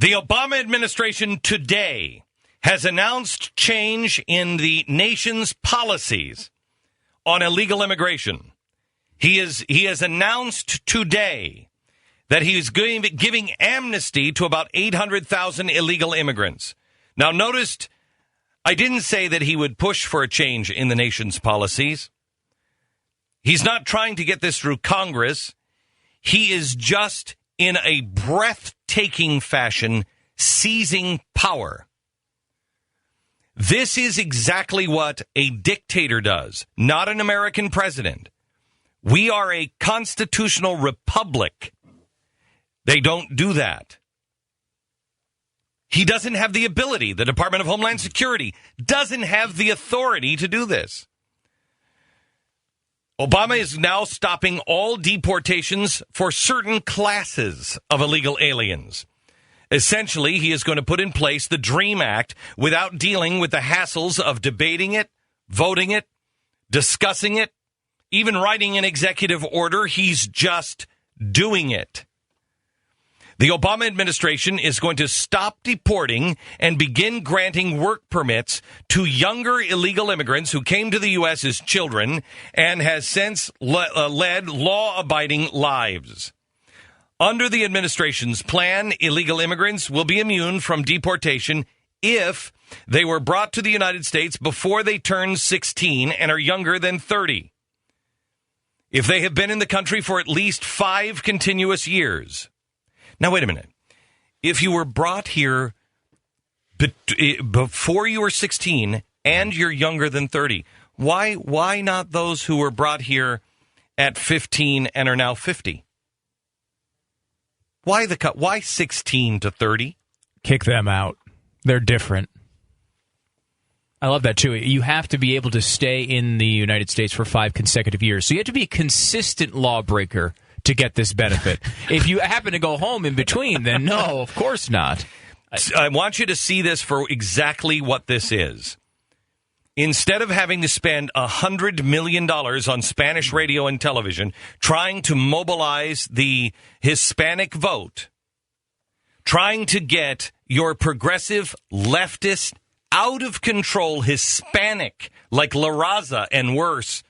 The Obama administration today has announced change in the nation's policies on illegal immigration. He has announced today that he is giving amnesty to about 800,000 illegal immigrants. Now, notice I didn't say that he would push for a change in the nation's policies. He's not trying to get this through Congress. He is just, in a breathtaking fashion, seizing power. This is exactly what a dictator does, not an American president. We are a constitutional republic. They don't do that. He doesn't have the ability. The Department of Homeland Security doesn't have the authority to do this. Obama is now stopping all deportations for certain classes of illegal aliens. Essentially, he is going to put in place the DREAM Act without dealing with the hassles of debating it, voting it, discussing it, even writing an executive order. He's just doing it. The Obama administration is going to stop deporting and begin granting work permits to younger illegal immigrants who came to the U.S. as children and has since led law-abiding lives. Under the administration's plan, illegal immigrants will be immune from deportation if they were brought to the United States before they turn 16 and are younger than 30. If they have been in the country for at least 5 continuous years. Now, wait a minute. If you were brought here before you were 16 and you're younger than 30, why not those who were brought here at 15 and are now 50? Why the cut? Why 16 to 30? Kick them out. They're different. I love that, too. You have to be able to stay in the United States for 5 consecutive years. So you have to be a consistent lawbreaker to get this benefit. If you happen to go home in between, then no, of course not. I want you to see this for exactly what this is. Instead of having to spend $100 million on Spanish radio and television trying to mobilize the Hispanic vote, trying to get your progressive, leftist, out-of-control Hispanic like La Raza and worse,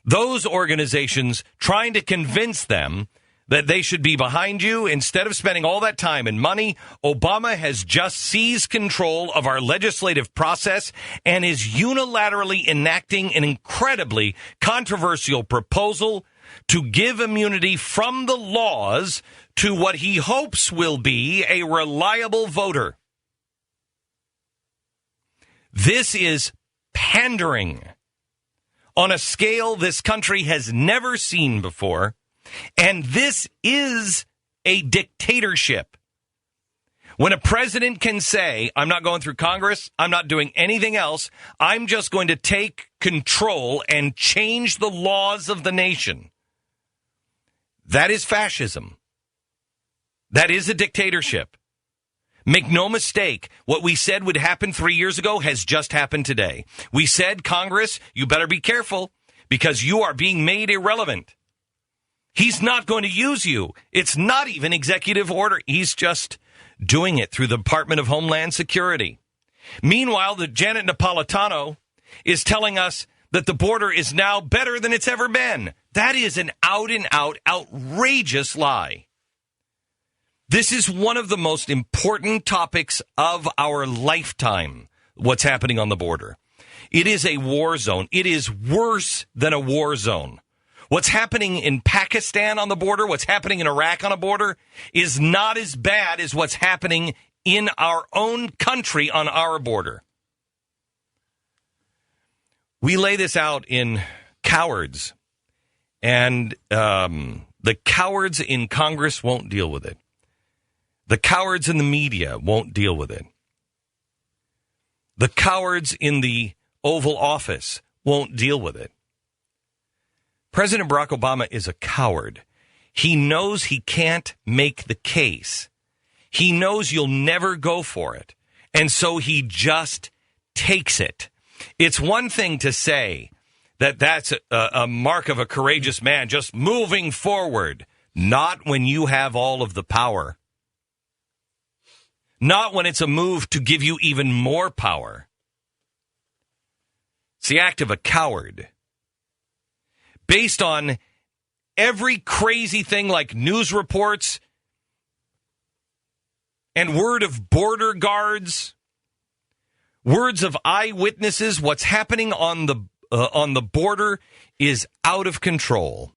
those organizations trying to convince them that they should be behind you, instead of spending all that time and money, Obama has just seized control of our legislative process and is unilaterally enacting an incredibly controversial proposal to give immunity from the laws to what he hopes will be a reliable voter. This is pandering on a scale this country has never seen before, and this is a dictatorship. When a president can say, I'm not going through Congress, I'm not doing anything else, I'm just going to take control and change the laws of the nation. That is fascism. That is a dictatorship. Make no mistake, what we said would happen 3 years ago has just happened today. We said, Congress, you better be careful because you are being made irrelevant. He's not going to use you. It's not even executive order. He's just doing it through the Department of Homeland Security. Meanwhile, the Janet Napolitano is telling us that the border is now better than it's ever been. That is an out-and-out outrageous lie. This is one of the most important topics of our lifetime, what's happening on the border. It is a war zone. It is worse than a war zone. What's happening in Pakistan on the border, what's happening in Iraq on a border, is not as bad as what's happening in our own country on our border. We lay this out in cowards, and the cowards in Congress won't deal with it. The cowards in the media won't deal with it. The cowards in the Oval Office won't deal with it. President Barack Obama is a coward. He knows he can't make the case. He knows you'll never go for it. And so he just takes it. It's one thing to say that that's a mark of a courageous man, just moving forward. Not when you have all of the power. not when it's a move to give you even more power. It's the act of a coward. Based on every crazy thing like news reports and word of border guards, words of eyewitnesses, what's happening on the border is out of control.